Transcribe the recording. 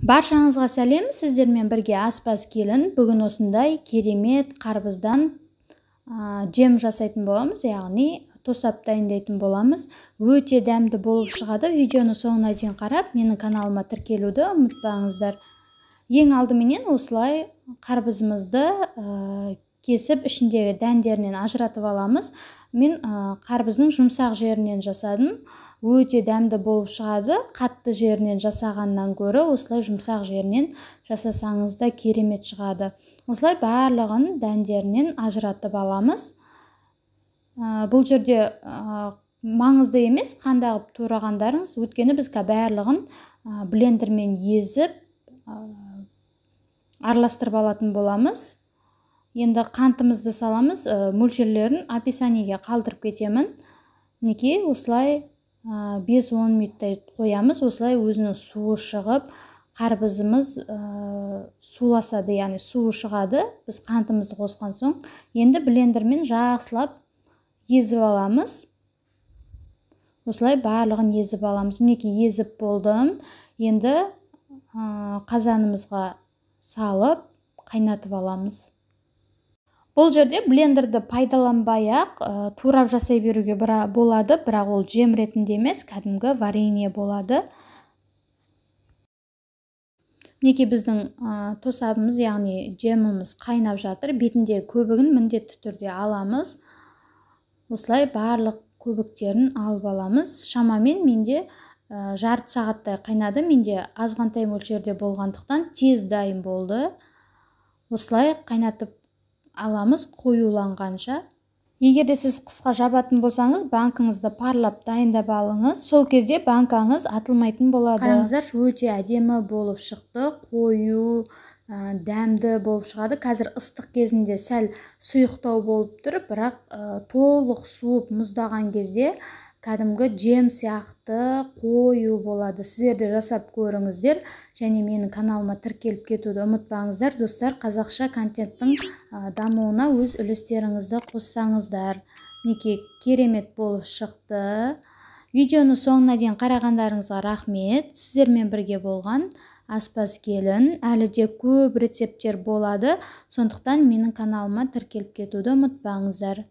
Баршаңызға сәлем, сіздермен бірге аспаз келін. Бүгін осындай керемет қарбыздан жем жасайтын боламыз, яғни тосап дайындайтын боламыз. Өте дәмді болып шығады. Видеоны соңына дейін қарап, менің каналыма тіркелуді ұмытпаңыздар. Ең алдыменен осылай қарбызымызды кесіп, ішіндегі дәндерінен ажыратып аламыз. Мен қарбыздың жұмсақ жерінен жасадым. Өте дәмді болып шығады. Қатты жерінен жасағаннан гөрі осылай жұмсақ жерінен жасасаңыз да керемет шығады. Осылай барлығын дәндерінен ажыратып аламыз. Бұл жерде маңызды емес қандай қылып турағандарыңыз, өйткені біз барлығын блендермен езіп араластырып алатын боламыз. Енді қантымызды саламыз, мөлшерлерін описаниеге қалдырып кетемін. Мінекей осылай 5-10 минуттай қоямыз. Осылай өзінің суы шығып, қарбызымыз суласады, яғни суы шығады. Біз қантымызды қосқан соң, енді блендермен жақсылап езіп аламыз. Осылай барлығын езіп аламыз. Мінекей езіп болдым. Енді қазанымызға салып қайнатып аламыз. Бұл жерде блендерді пайдаланбай-ақ турап жасай беруге болады, бірақ ол жем ретінде емес, кәдімгі варенье болады. Мінекей біздің тосабымыз, яғни жеміміз қайнап жатыр. Бетінде көбігін міндетті түрде аламыз. Осылай барлық көбіктерін алып аламыз. Шамамен менде жарты сағаттай қайнады. Менде азғантай мөлшерде болғандықтан тез дайын болды. Осылай қайнатып аламыз қоюланғанша. Егер де сіз қысқа жабатын болсаңыз, банкаңызды парлап дайындап алыңыз. Сол кезде банкаңыз атылмайтын болады. Қараңыздар, өте әдемі болып шықты, қою, дәмді болып шығады. Қазір ыстық кезінде сәл сұйықтау болып тұр, бірақ толық суып мұздаған кезде кәдімгі жем сияқты қою болады. Сіздер де жасап көріңіздер, және менің каналыма тіркеліп кетуді ұмытпаңыздар. Достар, қазақша контенттің дамуына өз үлестеріңізді қоссаңыздар. Мінекей керемет болып шықты. Видеоны соңына дейін қарағандарыңызға рахмет. Сіздермен бірге болған аспаз келін. Әлі де көп рецепттер болады. Сондықтан менің каналыма тіркеліп кетуді ұмытпаңыздар.